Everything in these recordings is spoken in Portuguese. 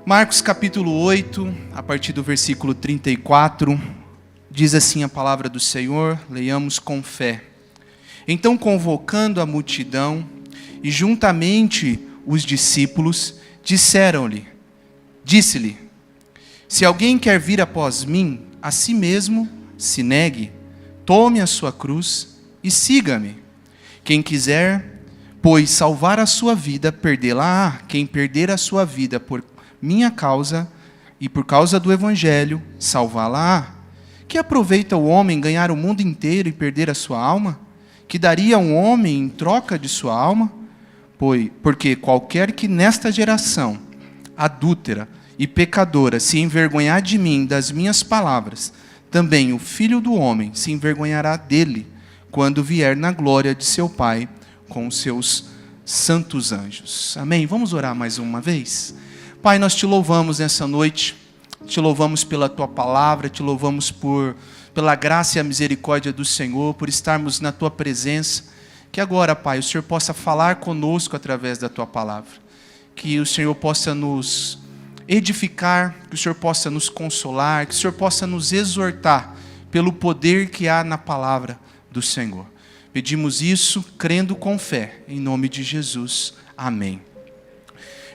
Marcos capítulo 8, a partir do versículo 34, diz assim a palavra do Senhor, leiamos com fé. Então, convocando a multidão e juntamente os discípulos, disse-lhe, se alguém quer vir após mim, a si mesmo se negue, tome a sua cruz e siga-me. Quem quiser, pois, salvar a sua vida, perdê-la-á. Quem perder a sua vida por minha causa e por causa do Evangelho, salvá-la-á. Que aproveita o homem ganhar o mundo inteiro e perder a sua alma? Que daria um homem em troca de sua alma? Porque qualquer que nesta geração adúltera e pecadora se envergonhar de mim, das minhas palavras, também o Filho do Homem se envergonhará dele, quando vier na glória de seu Pai com os seus santos anjos. Amém? Vamos orar mais uma vez? Pai, nós te louvamos nessa noite, te louvamos pela tua palavra, te louvamos pela graça e a misericórdia do Senhor, por estarmos na tua presença. Que agora, Pai, o Senhor possa falar conosco através da tua palavra. Que o Senhor possa nos edificar, que o Senhor possa nos consolar, que o Senhor possa nos exortar pelo poder que há na palavra do Senhor. Pedimos isso crendo com fé, em nome de Jesus. Amém.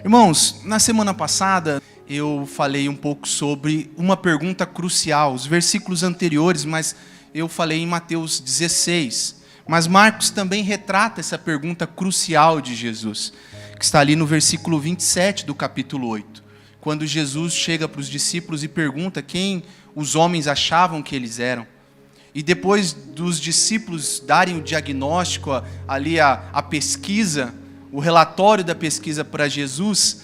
Irmãos, na semana passada eu falei um pouco sobre uma pergunta crucial, os versículos anteriores, mas eu falei em Mateus 16. Mas Marcos também retrata essa pergunta crucial de Jesus, que está ali no versículo 27 do capítulo 8. Quando Jesus chega para os discípulos e pergunta quem os homens achavam que eles eram. E depois dos discípulos darem o diagnóstico, a pesquisa, o relatório da pesquisa para Jesus,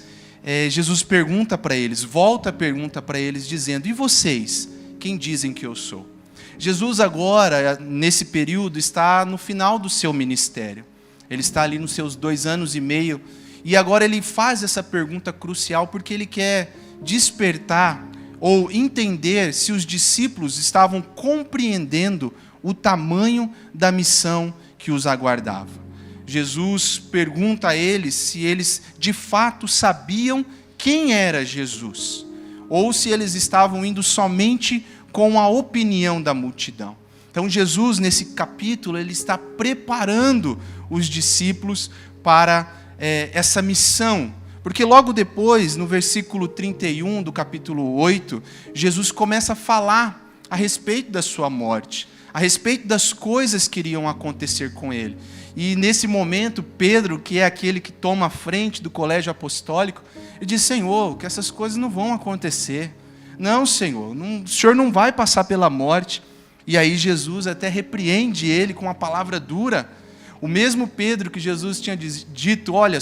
Jesus pergunta para eles, volta a pergunta para eles, dizendo, e vocês, quem dizem que eu sou? Jesus agora, nesse período, está no final do seu ministério. Ele está ali nos seus 2 anos e meio, e agora ele faz essa pergunta crucial, porque ele quer despertar ou entender se os discípulos estavam compreendendo o tamanho da missão que os aguardava. Jesus pergunta a eles se eles de fato sabiam quem era Jesus, ou se eles estavam indo somente com a opinião da multidão. Então Jesus, nesse capítulo, ele está preparando os discípulos para essa missão. Porque logo depois, no versículo 31 do capítulo 8, Jesus começa a falar a respeito da sua morte, a respeito das coisas que iriam acontecer com ele. E nesse momento, Pedro, que é aquele que toma a frente do colégio apostólico, ele diz, Senhor, que essas coisas não vão acontecer. Não, Senhor, o Senhor não vai passar pela morte. E aí Jesus até repreende ele com uma palavra dura. O mesmo Pedro que Jesus tinha dito, olha,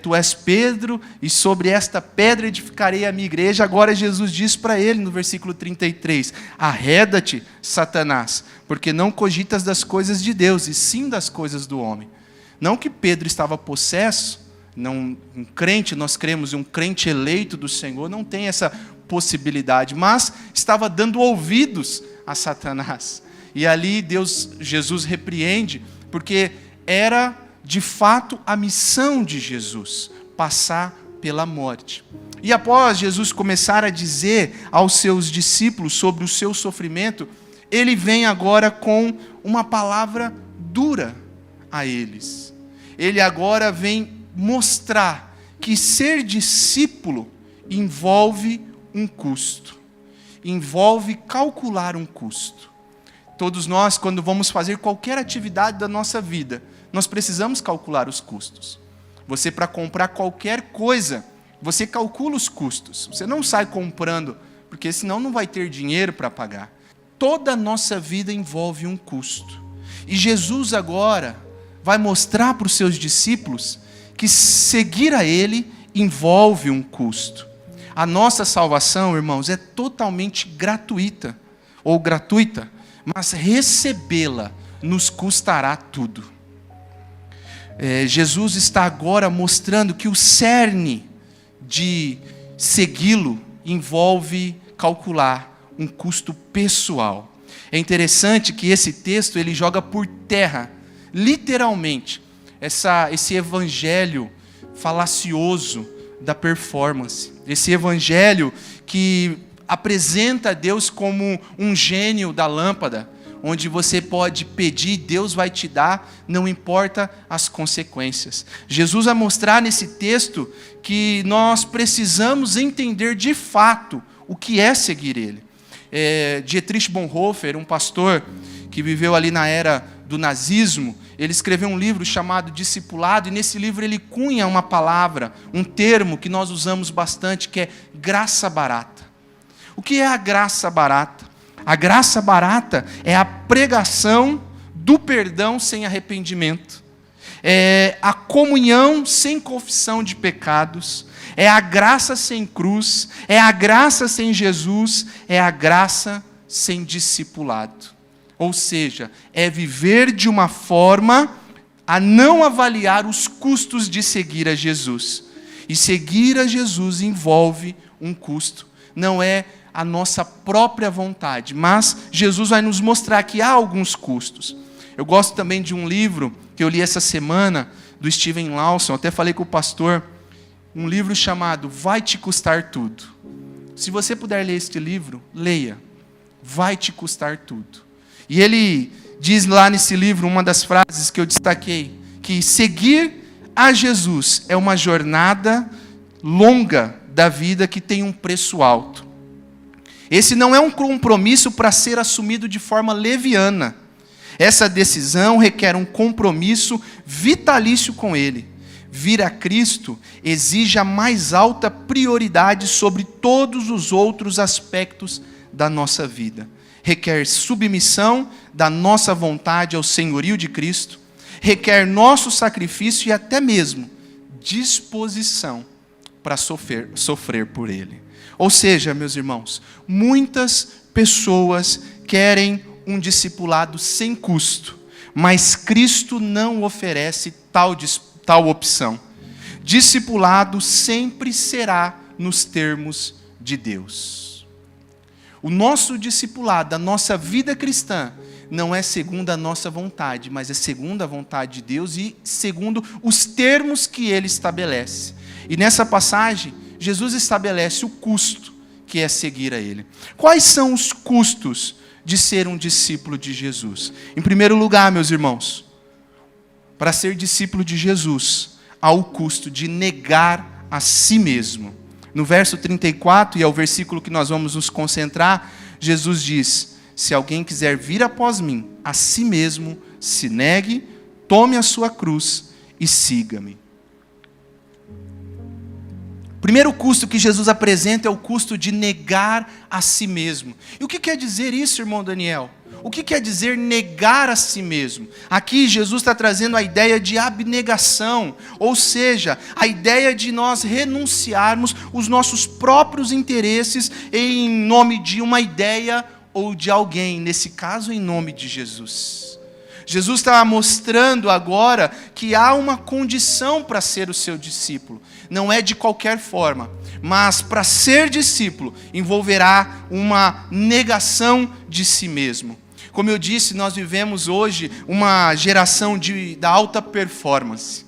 tu és Pedro, e sobre esta pedra edificarei a minha igreja. Agora Jesus diz para ele no versículo 33, arreda-te, Satanás, porque não cogitas das coisas de Deus, e sim das coisas do homem. Não que Pedro estava possesso, um crente, nós cremos em um crente eleito do Senhor, não tem essa possibilidade, mas estava dando ouvidos a Satanás. E ali Jesus repreende, porque era, de fato, a missão de Jesus, passar pela morte. E após Jesus começar a dizer aos seus discípulos sobre o seu sofrimento, ele vem agora com uma palavra dura a eles. Ele agora vem mostrar que ser discípulo envolve um custo, envolve calcular um custo. Todos nós, quando vamos fazer qualquer atividade da nossa vida, nós precisamos calcular os custos. Você, para comprar qualquer coisa, você calcula os custos. Você não sai comprando, porque senão não vai ter dinheiro para pagar. Toda a nossa vida envolve um custo. E Jesus agora vai mostrar para os seus discípulos que seguir a Ele envolve um custo. A nossa salvação, irmãos, é totalmente gratuita, mas recebê-la nos custará tudo. Jesus está agora mostrando que o cerne de segui-lo envolve calcular um custo pessoal. É interessante que esse texto ele joga por terra, literalmente, esse evangelho falacioso da performance. esse evangelho que apresenta Deus como um gênio da lâmpada, onde você pode pedir, Deus vai te dar, não importa as consequências. Jesus vai mostrar nesse texto que nós precisamos entender de fato o que é seguir Ele. Dietrich Bonhoeffer, um pastor que viveu ali na era do nazismo, ele escreveu um livro chamado Discipulado, e nesse livro ele cunha uma palavra, um termo que nós usamos bastante, que é graça barata. O que é a graça barata? A graça barata é a pregação do perdão sem arrependimento, é a comunhão sem confissão de pecados, é a graça sem cruz, é a graça sem Jesus, é a graça sem discipulado. Ou seja, é viver de uma forma a não avaliar os custos de seguir a Jesus. E seguir a Jesus envolve um custo. Não é a nossa própria vontade, mas Jesus vai nos mostrar que há alguns custos. Eu gosto também de um livro que eu li essa semana, do Steven Lawson, até falei com o pastor, um livro chamado Vai Te Custar Tudo. Se você puder ler este livro, leia. Vai te custar tudo. E ele diz lá nesse livro, uma das frases que eu destaquei, que seguir a Jesus é uma jornada longa da vida que tem um preço alto. Esse não é um compromisso para ser assumido de forma leviana. Essa decisão requer um compromisso vitalício com Ele. Vir a Cristo exige a mais alta prioridade sobre todos os outros aspectos da nossa vida. Requer submissão da nossa vontade ao senhorio de Cristo, requer nosso sacrifício e até mesmo disposição para sofrer por Ele. Ou seja, meus irmãos, muitas pessoas querem um discipulado sem custo, mas Cristo não oferece tal opção. Discipulado sempre será nos termos de Deus. O nosso discipulado, a nossa vida cristã, não é segundo a nossa vontade, mas é segundo a vontade de Deus e segundo os termos que Ele estabelece. E nessa passagem, Jesus estabelece o custo que é seguir a Ele. Quais são os custos de ser um discípulo de Jesus? Em primeiro lugar, meus irmãos, para ser discípulo de Jesus, há o custo de negar a si mesmo. No verso 34, e é o versículo que nós vamos nos concentrar, Jesus diz: se alguém quiser vir após mim, a si mesmo se negue, tome a sua cruz e siga-me. O primeiro custo que Jesus apresenta é o custo de negar a si mesmo. E o que quer dizer isso, irmão Daniel? O que quer dizer negar a si mesmo? Aqui Jesus está trazendo a ideia de abnegação, ou seja, a ideia de nós renunciarmos os nossos próprios interesses em nome de uma ideia ou de alguém, nesse caso em nome de Jesus. Jesus está mostrando agora que há uma condição para ser o seu discípulo. Não é de qualquer forma, mas para ser discípulo envolverá uma negação de si mesmo. Como eu disse, nós vivemos hoje uma geração da alta performance.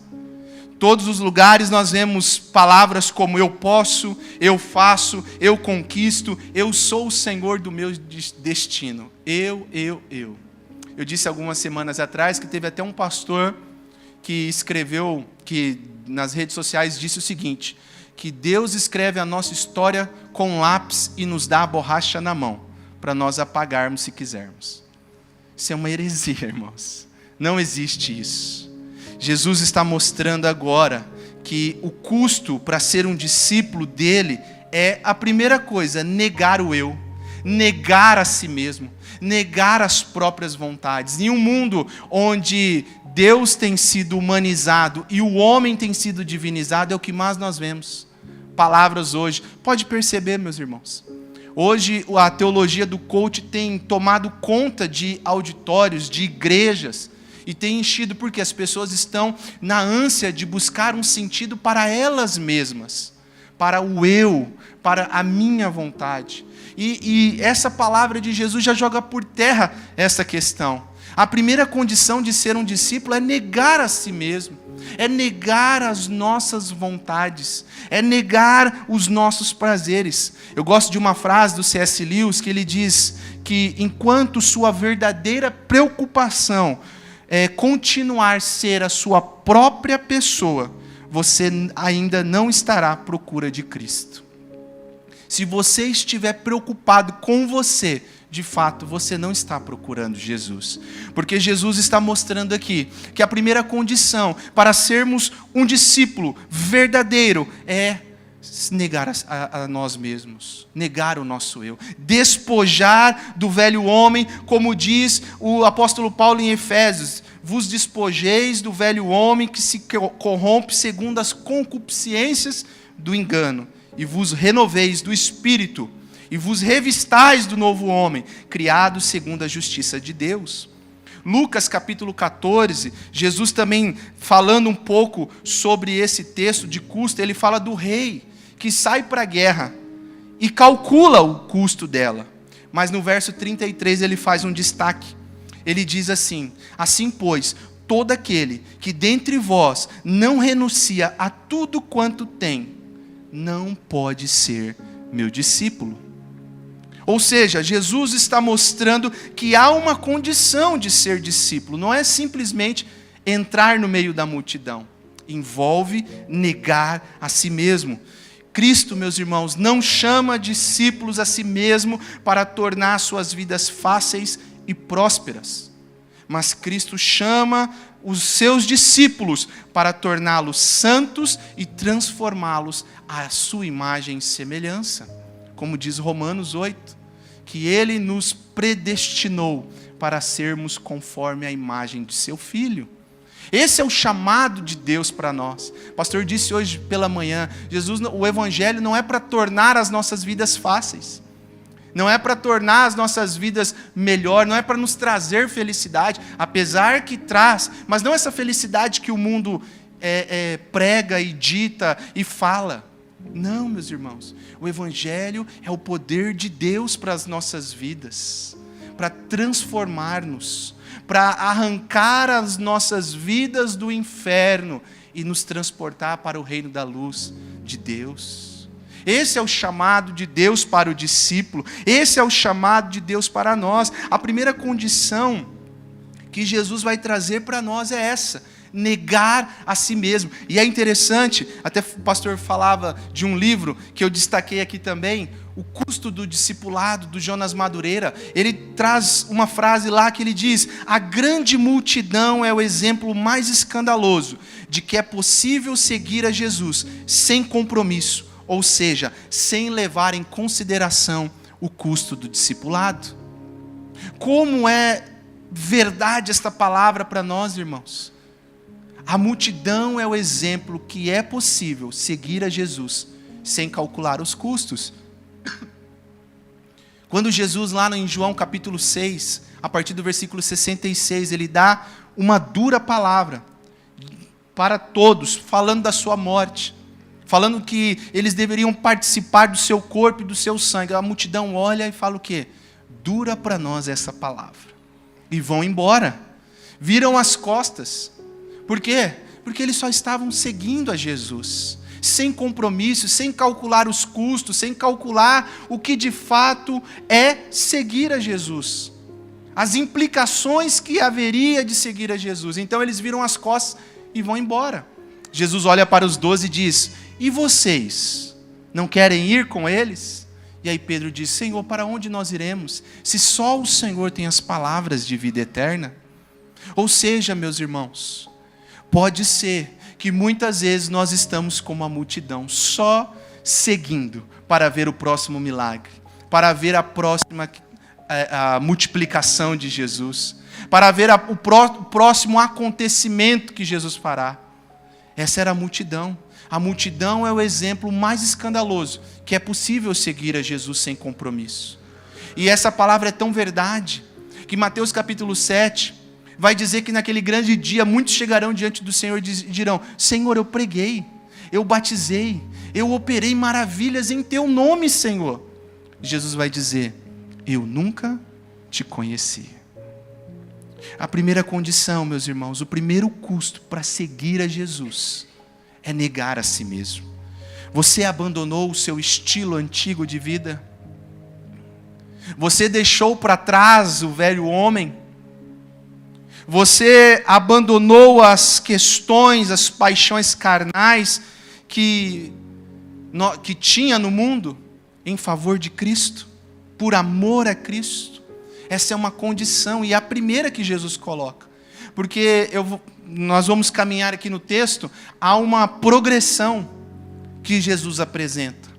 Todos os lugares nós vemos palavras como eu posso, eu faço, eu conquisto, eu sou o Senhor do meu destino. Eu. Eu disse algumas semanas atrás que teve até um pastor que escreveu, que nas redes sociais disse o seguinte, que Deus escreve a nossa história com lápis e nos dá a borracha na mão, para nós apagarmos se quisermos. Isso é uma heresia, irmãos. Não existe isso. Jesus está mostrando agora que o custo para ser um discípulo dele é a primeira coisa, negar o eu, negar a si mesmo, negar as próprias vontades. Em um mundo onde Deus tem sido humanizado e o homem tem sido divinizado, é o que mais nós vemos. Palavras hoje. Pode perceber, meus irmãos. Hoje a teologia do coach tem tomado conta de auditórios, de igrejas, e tem enchido porque as pessoas estão na ânsia de buscar um sentido para elas mesmas, para o eu, para a minha vontade. E essa palavra de Jesus já joga por terra essa questão. A primeira condição de ser um discípulo é negar a si mesmo. é negar as nossas vontades, é negar os nossos prazeres. Eu gosto de uma frase do C.S. Lewis que ele diz que enquanto sua verdadeira preocupação é continuar a ser a sua própria pessoa, você ainda não estará à procura de Cristo. Se você estiver preocupado com você, de fato, você não está procurando Jesus. Porque Jesus está mostrando aqui que a primeira condição para sermos um discípulo verdadeiro é negar a nós mesmos, negar o nosso eu, despojar do velho homem, como diz o apóstolo Paulo em Efésios: vos despojeis do velho homem que se corrompe segundo as concupiscências do engano, e vos renoveis do Espírito, e vos revistais do novo homem, criado segundo a justiça de Deus. Lucas capítulo 14, Jesus também falando um pouco sobre esse texto de custo, ele fala do rei que sai para a guerra e calcula o custo dela. Mas no verso 33 ele faz um destaque. Ele diz assim: assim pois, todo aquele que dentre vós não renuncia a tudo quanto tem, não pode ser meu discípulo. Ou seja, Jesus está mostrando que há uma condição de ser discípulo. Não é simplesmente entrar no meio da multidão. Envolve negar a si mesmo. Cristo, meus irmãos, não chama discípulos a si mesmo para tornar suas vidas fáceis e prósperas. Mas Cristo chama os seus discípulos para torná-los santos e transformá-los à sua imagem e semelhança. Como diz Romanos 8, que Ele nos predestinou para sermos conforme a imagem de seu Filho. Esse é o chamado de Deus para nós. O pastor disse hoje pela manhã, o Evangelho não é para tornar as nossas vidas fáceis. Não é para tornar as nossas vidas melhor, não é para nos trazer felicidade, apesar que traz, mas não essa felicidade que o mundo prega e dita e fala. Não, meus irmãos, o Evangelho é o poder de Deus para as nossas vidas, para transformar-nos, para arrancar as nossas vidas do inferno e nos transportar para o reino da luz de Deus. Esse é o chamado de Deus para o discípulo, esse é o chamado de Deus para nós. A primeira condição que Jesus vai trazer para nós é essa: negar a si mesmo. E é interessante, até o pastor falava de um livro que eu destaquei aqui também, O Custo do Discipulado, do Jonas Madureira. Ele traz uma frase lá que ele diz: a grande multidão é o exemplo mais escandaloso de que é possível seguir a Jesus sem compromisso, ou seja, sem levar em consideração o custo do discipulado. Como é verdade esta palavra para nós, irmãos? A multidão é o exemplo que é possível seguir a Jesus sem calcular os custos. Quando Jesus, lá em João capítulo 6, a partir do versículo 66, ele dá uma dura palavra para todos, falando da sua morte, falando que eles deveriam participar do seu corpo e do seu sangue. A multidão olha e fala o quê? Dura para nós essa palavra. E vão embora. Viram as costas. Por quê? Porque eles só estavam seguindo a Jesus, sem compromisso, sem calcular os custos, sem calcular o que de fato é seguir a Jesus, as implicações que haveria de seguir a Jesus. Então eles viram as costas e vão embora. Jesus olha para os 12 e diz: e vocês, não querem ir com eles? E aí Pedro diz: Senhor, para onde nós iremos, se só o Senhor tem as palavras de vida eterna? Ou seja, meus irmãos, pode ser que muitas vezes nós estamos como a multidão, só seguindo para ver o próximo milagre, para ver a próxima a multiplicação de Jesus, para ver o próximo acontecimento que Jesus fará. Essa era a multidão. A multidão é o exemplo mais escandaloso que é possível seguir a Jesus sem compromisso. E essa palavra é tão verdade que Mateus capítulo 7 vai dizer que naquele grande dia muitos chegarão diante do Senhor e dirão: Senhor, eu preguei, eu batizei, eu operei maravilhas em teu nome, Senhor. Jesus vai dizer: eu nunca te conheci. A primeira condição, meus irmãos, o primeiro custo para seguir a Jesus é negar a si mesmo. Você abandonou o seu estilo antigo de vida? Você deixou para trás o velho homem? Você abandonou as questões, as paixões carnais que tinha no mundo em favor de Cristo, por amor a Cristo? Essa é uma condição, e é a primeira que Jesus coloca. Porque nós vamos caminhar aqui no texto, há uma progressão que Jesus apresenta.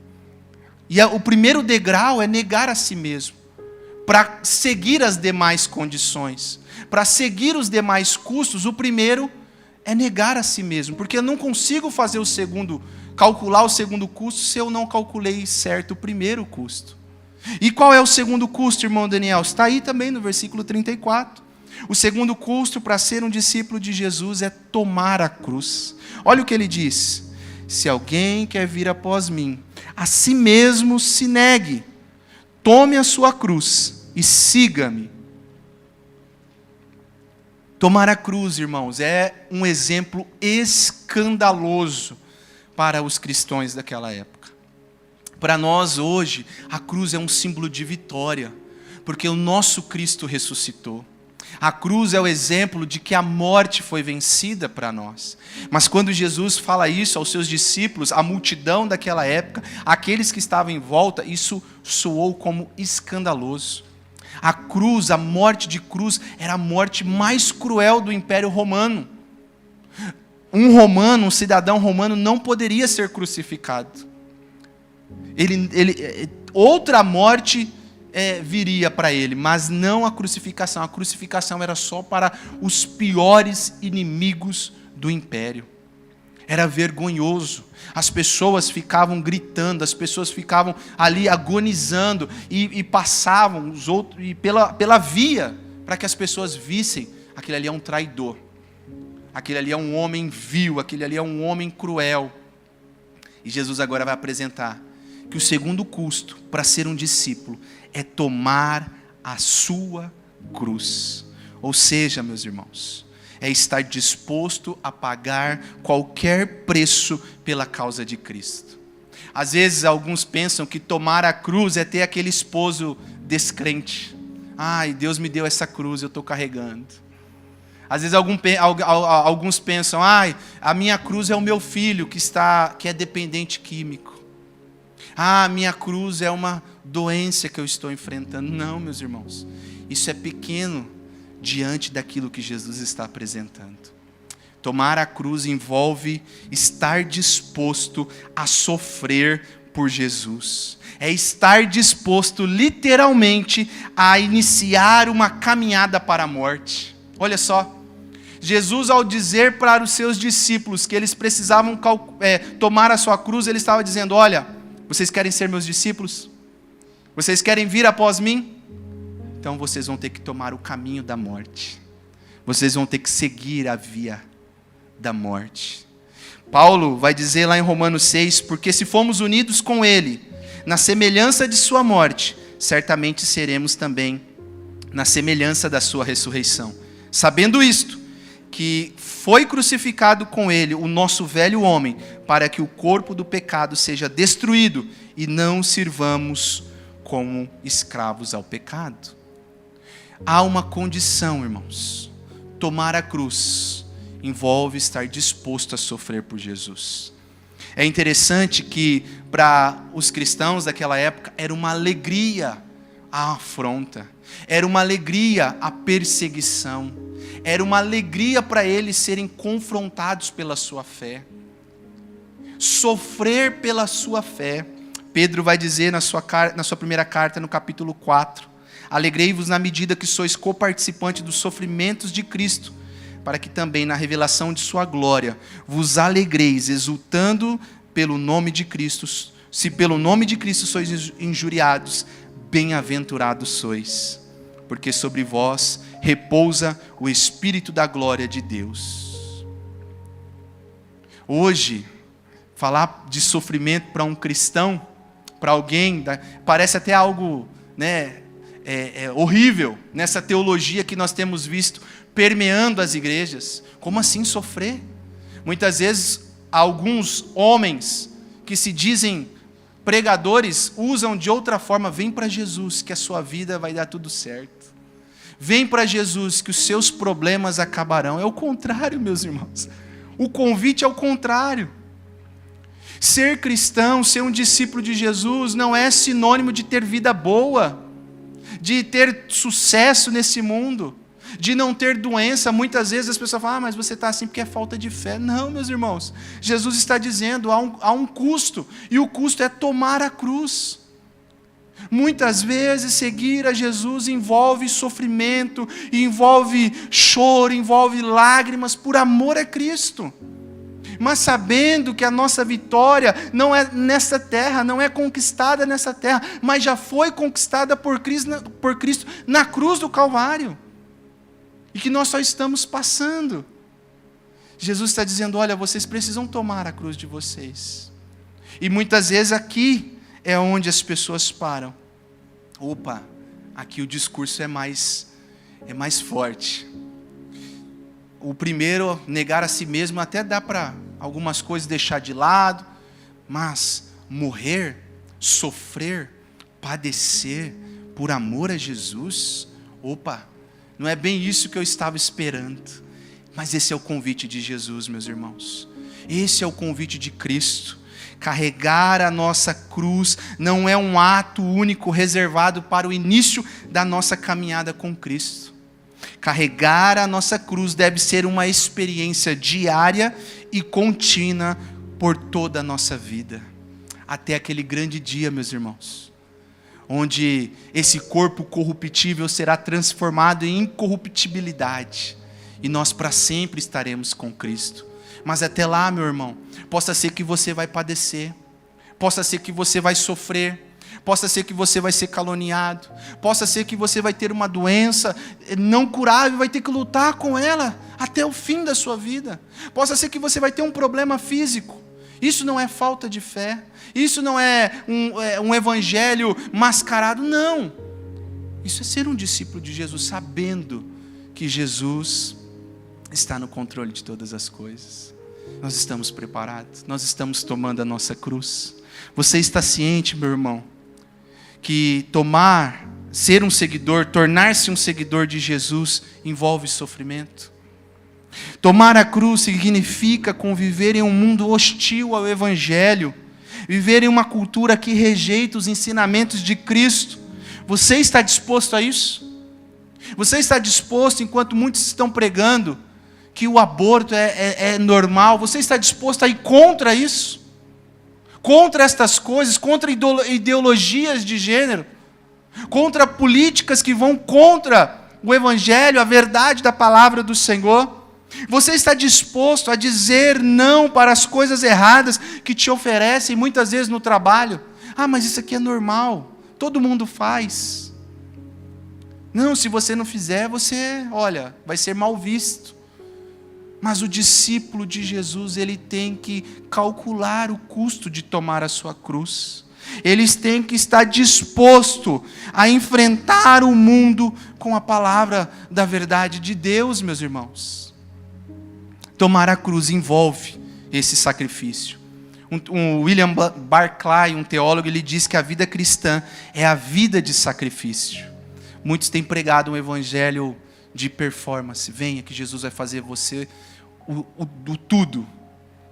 E o primeiro degrau é negar a si mesmo, para seguir as demais condições. Para seguir os demais custos, o primeiro é negar a si mesmo. Porque eu não consigo fazer calcular o segundo custo se eu não calculei certo o primeiro custo. E qual é o segundo custo, irmão Daniel? Está aí também no versículo 34. O segundo custo para ser um discípulo de Jesus é tomar a cruz. Olha o que ele diz: se alguém quer vir após mim, a si mesmo se negue, tome a sua cruz e siga-me. Tomar a cruz, irmãos, é um exemplo escandaloso para os cristãos daquela época. Para nós hoje, a cruz é um símbolo de vitória, porque o nosso Cristo ressuscitou. A cruz é o exemplo de que a morte foi vencida para nós. Mas quando Jesus fala isso aos seus discípulos, a multidão daquela época, aqueles que estavam em volta, isso soou como escandaloso. A cruz, a morte de cruz, era a morte mais cruel do Império Romano. Um cidadão romano não poderia ser crucificado. Outra morte viria para ele, mas não a crucificação. A crucificação era só para os piores inimigos do Império. Era vergonhoso. As pessoas ficavam gritando, as pessoas ficavam ali agonizando e passavam os outros e pela via para que as pessoas vissem: aquele ali é um traidor, aquele ali é um homem vil, aquele ali é um homem cruel. E Jesus agora vai apresentar que o segundo custo para ser um discípulo é tomar a sua cruz. Ou seja, meus irmãos, é estar disposto a pagar qualquer preço pela causa de Cristo. Às vezes alguns pensam que tomar a cruz é ter aquele esposo descrente. Ai, Deus me deu essa cruz, eu estou carregando. Às vezes alguns pensam: ai, a minha cruz é o meu filho que é dependente químico. Ah, a minha cruz é uma doença que eu estou enfrentando. Não, meus irmãos, isso é pequeno diante daquilo que Jesus está apresentando. Tomar a cruz envolve estar disposto a sofrer por Jesus. É estar disposto literalmente a iniciar uma caminhada para a morte. Olha só, Jesus, ao dizer para os seus discípulos que eles precisavam tomar a sua cruz, ele estava dizendo: olha, vocês querem ser meus discípulos? Vocês querem vir após mim? Então vocês vão ter que tomar o caminho da morte. Vocês vão ter que seguir a via da morte. Paulo vai dizer lá em Romanos 6, porque se fomos unidos com ele, na semelhança de sua morte, certamente seremos também na semelhança da sua ressurreição. Sabendo isto, que foi crucificado com ele o nosso velho homem, para que o corpo do pecado seja destruído e não sirvamos como escravos ao pecado. Há uma condição, irmãos: tomar a cruz envolve estar disposto a sofrer por Jesus. É interessante que para os cristãos daquela época era uma alegria a afronta, era uma alegria a perseguição, era uma alegria para eles serem confrontados pela sua fé, sofrer pela sua fé. Pedro vai dizer na sua primeira carta, no capítulo 4, alegrei-vos na medida que sois coparticipantes dos sofrimentos de Cristo, para que também na revelação de sua glória vos alegreis, exultando pelo nome de Cristo. Se pelo nome de Cristo sois injuriados, bem-aventurados sois, porque sobre vós repousa o Espírito da glória de Deus. Hoje, falar de sofrimento para um cristão, para alguém, parece até algo, horrível nessa teologia que nós temos visto permeando as igrejas. Como assim sofrer? Muitas vezes, alguns homens que se dizem pregadores usam de outra forma. Vem para Jesus que a sua vida vai dar tudo certo. Vem para Jesus que os seus problemas acabarão. É o contrário, meus irmãos. O convite é o contrário. Ser cristão, ser um discípulo de Jesus, não é sinônimo de ter vida boa, de ter sucesso nesse mundo, de não ter doença. Muitas vezes as pessoas falam, mas você está assim porque é falta de fé. Não, meus irmãos, Jesus está dizendo, há um custo, e o custo é tomar a cruz. Muitas vezes seguir a Jesus envolve sofrimento, envolve choro, envolve lágrimas, por amor a Cristo. Mas sabendo que a nossa vitória não é nessa terra, não é conquistada nessa terra, mas já foi conquistada por Cristo na cruz do Calvário. E que nós só estamos passando. Jesus está dizendo, olha, vocês precisam tomar a cruz de vocês. E muitas vezes aqui é onde as pessoas param. Opa, aqui o discurso é mais forte. O primeiro, negar a si mesmo, até dá para algumas coisas deixar de lado, mas morrer, sofrer, padecer por amor a Jesus, opa, não é bem isso que eu estava esperando. Mas esse é o convite de Jesus, meus irmãos. Esse é o convite de Cristo. Carregar a nossa cruz não é um ato único reservado para o início da nossa caminhada com Cristo. Carregar a nossa cruz deve ser uma experiência diária e contínua por toda a nossa vida. Até aquele grande dia, meus irmãos, onde esse corpo corruptível será transformado em incorruptibilidade. E nós para sempre estaremos com Cristo. Mas até lá, meu irmão, possa ser que você vai padecer, possa ser que você vai sofrer, possa ser que você vai ser caluniado, possa ser que você vai ter uma doença não curável, vai ter que lutar com ela até o fim da sua vida. Possa ser que você vai ter um problema físico. Isso não é falta de fé, isso não é um evangelho mascarado, não. Isso é ser um discípulo de Jesus, sabendo que Jesus está no controle de todas as coisas. Nós estamos preparados, nós estamos tomando a nossa cruz. Você está ciente, meu irmão, que ser um seguidor, tornar-se um seguidor de Jesus envolve sofrimento? Tomar a cruz significa conviver em um mundo hostil ao Evangelho, viver em uma cultura que rejeita os ensinamentos de Cristo. Você está disposto a isso? Você está disposto, enquanto muitos estão pregando que o aborto é normal, você está disposto a ir contra isso? Contra estas coisas, contra ideologias de gênero, contra políticas que vão contra o Evangelho, a verdade da palavra do Senhor? Você está disposto a dizer não para as coisas erradas que te oferecem muitas vezes no trabalho? Ah, mas isso aqui é normal, todo mundo faz. Não, se você não fizer, vai ser mal visto. Mas o discípulo de Jesus, ele tem que calcular o custo de tomar a sua cruz. Eles têm que estar disposto a enfrentar o mundo com a palavra da verdade de Deus, meus irmãos. Tomar a cruz envolve esse sacrifício. William Barclay, um teólogo, ele diz que a vida cristã é a vida de sacrifício. Muitos têm pregado um evangelho de performance. Venha que Jesus vai fazer você o tudo.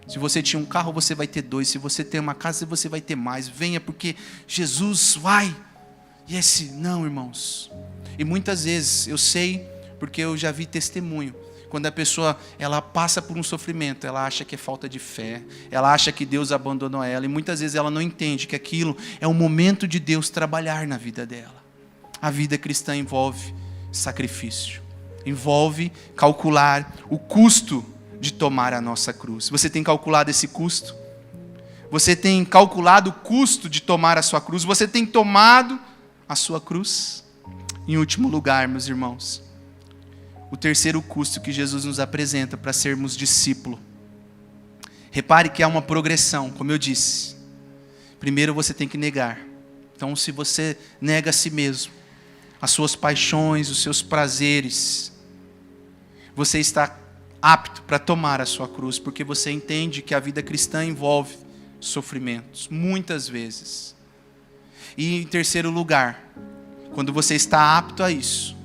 Se você tinha um carro, você vai ter 2. Se você tem uma casa, você vai ter mais. Venha porque Jesus vai. E não, irmãos. E muitas vezes, eu sei, porque eu já vi testemunho. Quando a pessoa ela passa por um sofrimento, ela acha que é falta de fé. Ela acha que Deus abandonou ela. E muitas vezes ela não entende que aquilo é o momento de Deus trabalhar na vida dela. A vida cristã envolve sacrifício. Envolve calcular o custo de tomar a nossa cruz. Você tem calculado esse custo? Você tem calculado o custo de tomar a sua cruz? Você tem tomado a sua cruz? Em último lugar, meus irmãos, o terceiro custo que Jesus nos apresenta para sermos discípulo. Repare que há uma progressão, como eu disse. Primeiro você tem que negar. Então, se você nega a si mesmo, as suas paixões, os seus prazeres, você está apto para tomar a sua cruz, porque você entende que a vida cristã envolve sofrimentos, muitas vezes. E em terceiro lugar, quando você está apto a isso,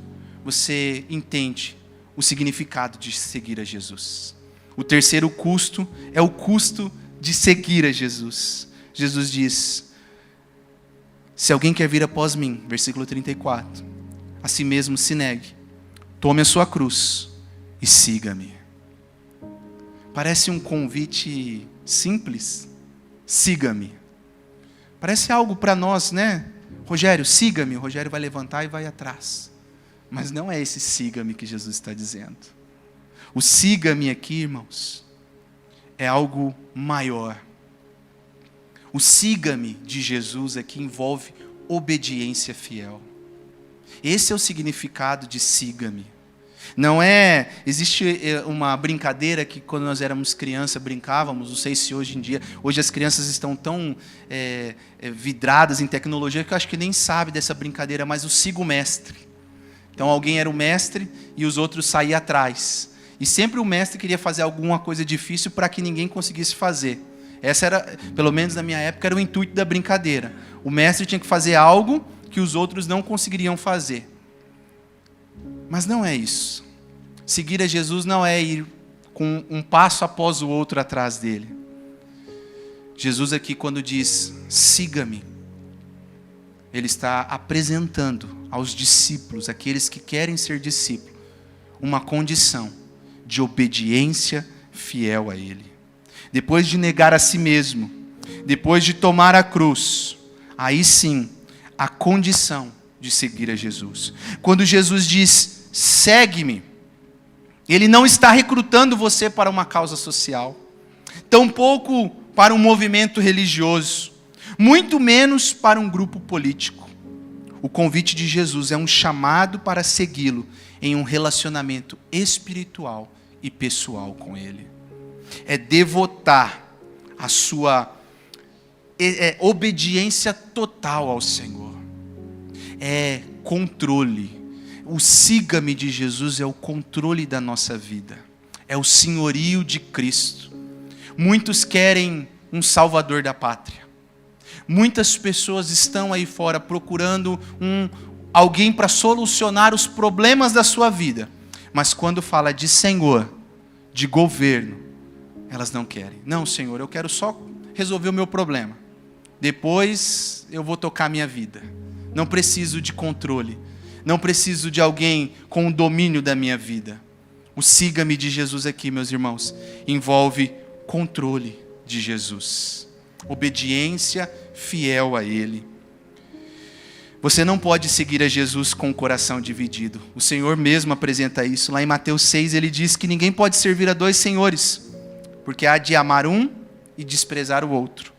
você entende o significado de seguir a Jesus. O terceiro custo é o custo de seguir a Jesus. Jesus diz: se alguém quer vir após mim, versículo 34, a si mesmo se negue, tome a sua cruz e siga-me. Parece um convite simples. Siga-me. Parece algo para nós, né? Rogério, siga-me. O Rogério vai levantar e vai atrás. Mas não é esse siga-me que Jesus está dizendo. O siga-me aqui, irmãos, é algo maior. O siga-me de Jesus aqui envolve obediência fiel. Esse é o significado de siga-me. Não é, existe uma brincadeira que quando nós éramos crianças brincávamos, não sei se hoje em dia, hoje as crianças estão tão vidradas em tecnologia que eu acho que nem sabe dessa brincadeira, mas o siga o mestre. Então alguém era o mestre e os outros saíam atrás. E sempre o mestre queria fazer alguma coisa difícil para que ninguém conseguisse fazer. Essa era, pelo menos na minha época, era o intuito da brincadeira. O mestre tinha que fazer algo que os outros não conseguiriam fazer. Mas não é isso. Seguir a Jesus não é ir com um passo após o outro atrás dele. Jesus aqui, quando diz, siga-me, ele está apresentando aos discípulos, aqueles que querem ser discípulos, uma condição de obediência fiel a ele. Depois de negar a si mesmo, depois de tomar a cruz, aí sim, a condição de seguir a Jesus. Quando Jesus diz, segue-me, ele não está recrutando você para uma causa social, tampouco para um movimento religioso, muito menos para um grupo político. O convite de Jesus é um chamado para segui-lo em um relacionamento espiritual e pessoal com ele. É devotar a sua obediência total ao Senhor. É controle. O siga-me de Jesus é o controle da nossa vida. É o senhorio de Cristo. Muitos querem um salvador da pátria. Muitas pessoas estão aí fora procurando alguém para solucionar os problemas da sua vida. Mas quando fala de Senhor, de governo, elas não querem. Não, Senhor, eu quero só resolver o meu problema. Depois eu vou tocar a minha vida. Não preciso de controle. Não preciso de alguém com o domínio da minha vida. O siga-me de Jesus aqui, meus irmãos, envolve controle de Jesus. Obediência fiel a Ele. Você não pode seguir a Jesus com o coração dividido. O Senhor mesmo apresenta isso. Lá em Mateus 6, Ele diz que ninguém pode servir a dois senhores, porque há de amar um e desprezar o outro.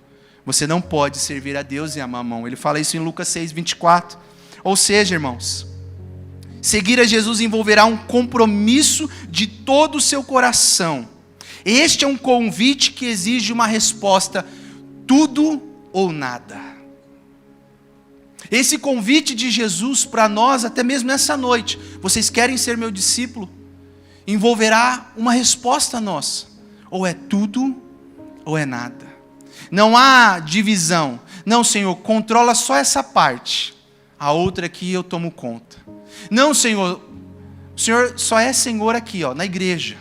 Você não pode servir a Deus e a Mamão. Ele fala isso em Lucas 6, 24. Ou seja, irmãos, seguir a Jesus envolverá um compromisso de todo o seu coração. Este é um convite que exige uma resposta, tudo ou nada. Esse convite de Jesus para nós, até mesmo nessa noite, vocês querem ser meu discípulo? Envolverá uma resposta nossa. Ou é tudo, ou é nada. Não há divisão. Não, Senhor, controla só essa parte. A outra aqui eu tomo conta. Não, Senhor, o Senhor só é Senhor aqui, na igreja.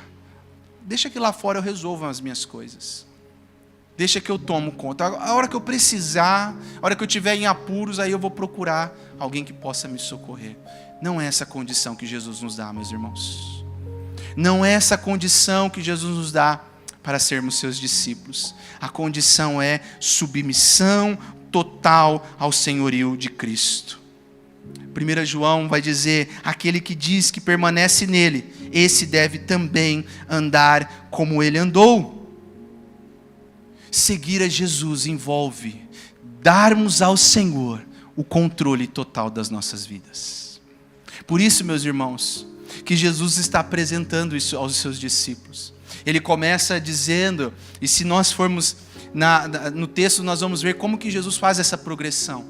Deixa que lá fora eu resolva as minhas coisas. Deixa que eu tomo conta. A hora que eu precisar, a hora que eu estiver em apuros, aí eu vou procurar alguém que possa me socorrer. Não é essa condição que Jesus nos dá, meus irmãos. Não é essa condição que Jesus nos dá para sermos seus discípulos. A condição é submissão total ao senhorio de Cristo. 1 João vai dizer, aquele que diz que permanece nele, esse deve também andar como ele andou. Seguir a Jesus envolve darmos ao Senhor o controle total das nossas vidas. Por isso, meus irmãos, que Jesus está apresentando isso aos seus discípulos. Ele começa dizendo, e se nós formos no texto, nós vamos ver como que Jesus faz essa progressão.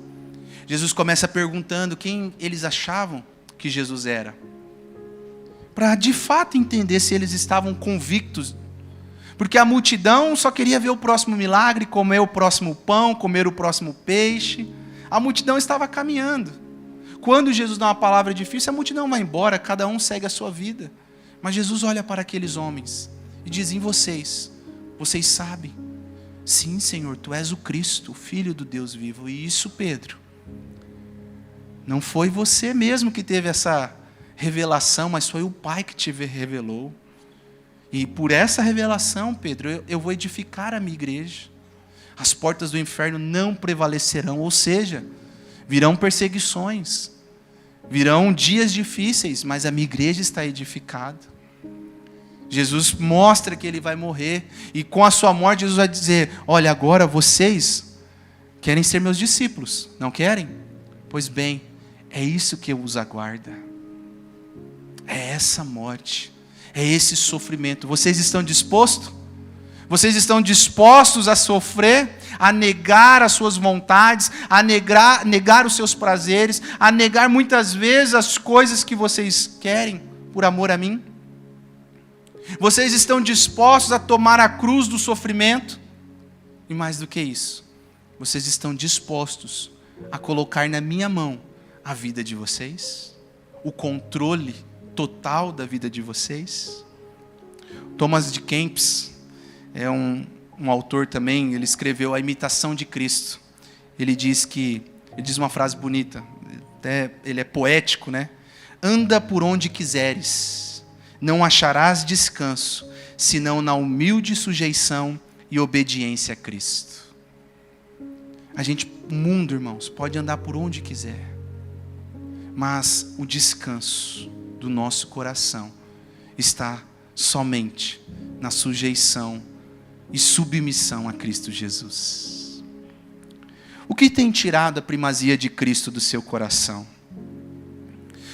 Jesus começa perguntando quem eles achavam que Jesus era, para de fato entender se eles estavam convictos, porque a multidão só queria ver o próximo milagre, comer o próximo pão, comer o próximo peixe. A multidão estava caminhando. Quando Jesus dá uma palavra difícil, a multidão vai embora, cada um segue a sua vida. Mas Jesus olha para aqueles homens e diz: em vocês sabem, sim, Senhor, Tu és o Cristo, o Filho do Deus vivo. E isso, Pedro, não foi você mesmo que teve essa revelação, mas foi o Pai que te revelou. E por essa revelação, Pedro, eu vou edificar a minha igreja. As portas do inferno não prevalecerão, ou seja, virão perseguições, virão dias difíceis, mas a minha igreja está edificada. Jesus mostra que Ele vai morrer, e com a sua morte Jesus vai dizer: olha, agora vocês querem ser meus discípulos, não querem? Pois bem, é isso que os aguarda. É essa morte, é esse sofrimento. Vocês estão dispostos? Vocês estão dispostos a sofrer, a negar as suas vontades, a negar os seus prazeres, a negar muitas vezes as coisas que vocês querem por amor a mim? Vocês estão dispostos a tomar a cruz do sofrimento? E mais do que isso, vocês estão dispostos a colocar na minha mão a vida de vocês? O controle total da vida de vocês? Thomas de Kempis é um autor também, ele escreveu A Imitação de Cristo. Ele diz uma frase bonita, até ele é poético, né? Anda por onde quiseres, não acharás descanso, senão na humilde sujeição e obediência a Cristo. O mundo, irmãos, pode andar por onde quiser, mas o descanso do nosso coração está somente na sujeição e submissão a Cristo Jesus. O que tem tirado a primazia de Cristo do seu coração?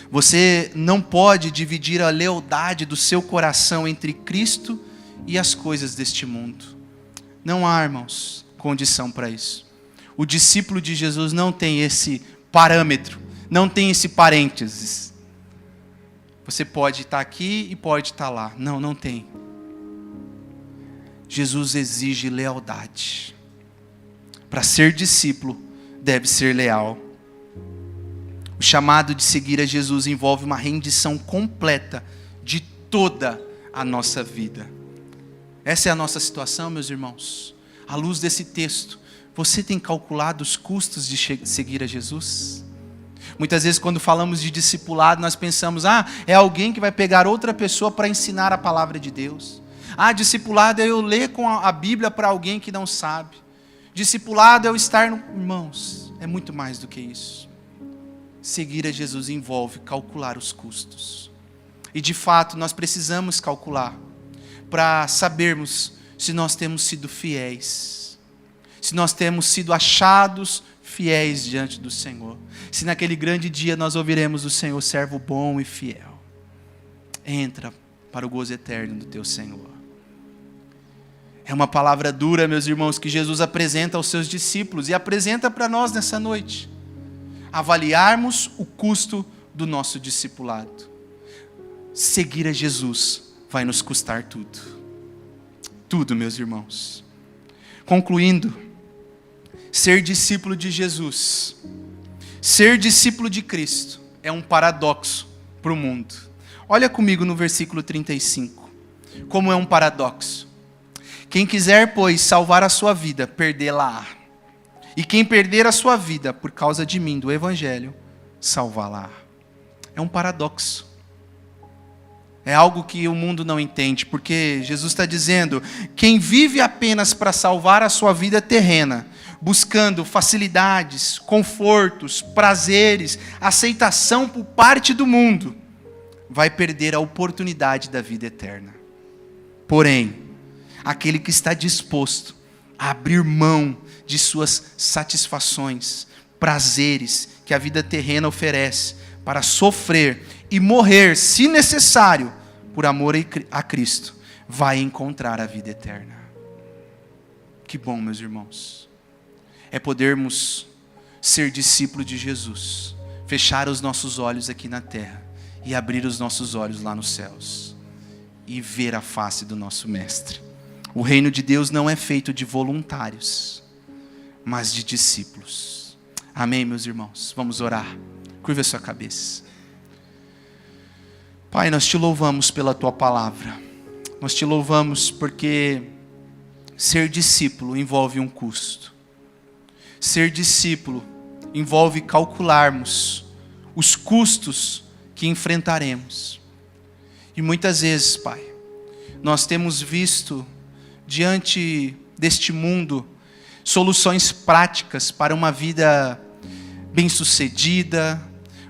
Você não pode dividir a lealdade do seu coração entre Cristo e as coisas deste mundo. Não há, irmãos, condição para isso. O discípulo de Jesus não tem esse parâmetro, não tem esse parênteses. Você pode estar aqui e pode estar lá. Não, não tem. Jesus exige lealdade. Para ser discípulo, deve ser leal. O chamado de seguir a Jesus envolve uma rendição completa de toda a nossa vida. Essa é a nossa situação, meus irmãos. À luz desse texto, você tem calculado os custos de seguir a Jesus? Muitas vezes quando falamos de discipulado, nós pensamos: é alguém que vai pegar outra pessoa para ensinar a palavra de Deus. Discipulado é eu ler com a Bíblia para alguém que não sabe. Discipulado é eu estar no... Irmãos, é muito mais do que isso. Seguir a Jesus envolve calcular os custos. E de fato nós precisamos calcular para sabermos se nós temos sido fiéis, se nós temos sido achados fiéis diante do Senhor. Se naquele grande dia nós ouviremos do Senhor: servo bom e fiel, entra para o gozo eterno do teu Senhor. É uma palavra dura, meus irmãos, que Jesus apresenta aos seus discípulos e apresenta para nós nessa noite. Avaliarmos o custo do nosso discipulado. Seguir a Jesus vai nos custar tudo. Tudo, meus irmãos. Concluindo, ser discípulo de Jesus, ser discípulo de Cristo, é um paradoxo para o mundo. Olha comigo no versículo 35. Como é um paradoxo. Quem quiser, pois, salvar a sua vida, perdê-la-á. E quem perder a sua vida por causa de mim, do Evangelho, salvá-la. É um paradoxo. É algo que o mundo não entende, porque Jesus está dizendo: quem vive apenas para salvar a sua vida terrena, buscando facilidades, confortos, prazeres, aceitação por parte do mundo, vai perder a oportunidade da vida eterna. Porém, aquele que está disposto a abrir mão de suas satisfações, prazeres que a vida terrena oferece, para sofrer e morrer, se necessário, por amor a Cristo, vai encontrar a vida eterna. Que bom, meus irmãos, é podermos ser discípulo de Jesus, fechar os nossos olhos aqui na terra e abrir os nossos olhos lá nos céus e ver a face do nosso Mestre. O reino de Deus não é feito de voluntários, mas de discípulos. Amém, meus irmãos? Vamos orar. Curva a sua cabeça. Pai, nós te louvamos pela tua palavra. Nós te louvamos porque ser discípulo envolve um custo. Ser discípulo envolve calcularmos os custos que enfrentaremos. E muitas vezes, Pai, nós temos visto diante deste mundo soluções práticas para uma vida bem-sucedida,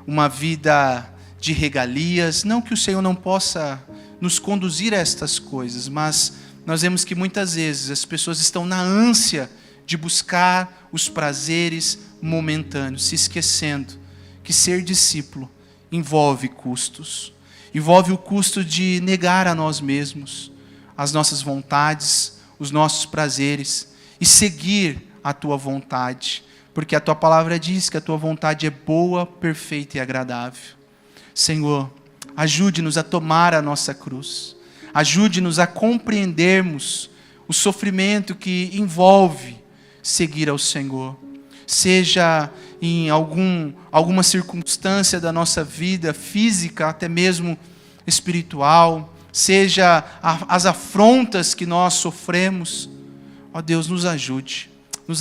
uma vida de regalias. Não que o Senhor não possa nos conduzir a estas coisas, mas nós vemos que muitas vezes as pessoas estão na ânsia de buscar os prazeres momentâneos, se esquecendo que ser discípulo envolve custos. Envolve o custo de negar a nós mesmos, as nossas vontades, os nossos prazeres e seguir a tua vontade, porque a tua palavra diz que a tua vontade é boa, perfeita e agradável. Senhor, ajude-nos a tomar a nossa cruz, ajude-nos a compreendermos o sofrimento que envolve seguir ao Senhor, seja em alguma circunstância da nossa vida física, até mesmo espiritual, seja as afrontas que nós sofremos. Ó Deus, nos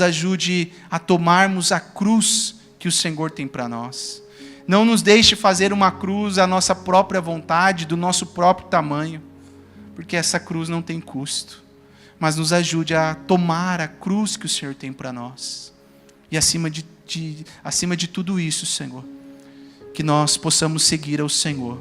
ajude a tomarmos a cruz que o Senhor tem para nós. Não nos deixe fazer uma cruz à nossa própria vontade, do nosso próprio tamanho, porque essa cruz não tem custo, mas nos ajude a tomar a cruz que o Senhor tem para nós. E acima de tudo isso, Senhor, que nós possamos seguir ao Senhor,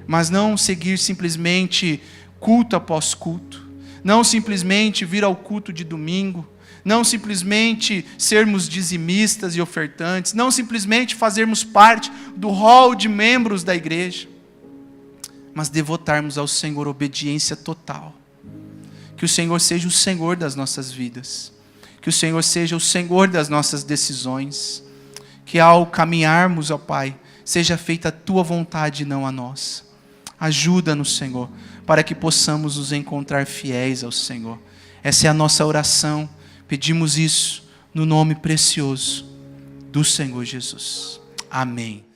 mas não seguir simplesmente culto após culto, não simplesmente vir ao culto de domingo, não simplesmente sermos dizimistas e ofertantes, não simplesmente fazermos parte do hall de membros da igreja, mas devotarmos ao Senhor obediência total. Que o Senhor seja o Senhor das nossas vidas, que o Senhor seja o Senhor das nossas decisões, que ao caminharmos, ó Pai, seja feita a tua vontade e não a nossa. Ajuda-nos, Senhor, para que possamos nos encontrar fiéis ao Senhor. Essa é a nossa oração. Pedimos isso no nome precioso do Senhor Jesus. Amém.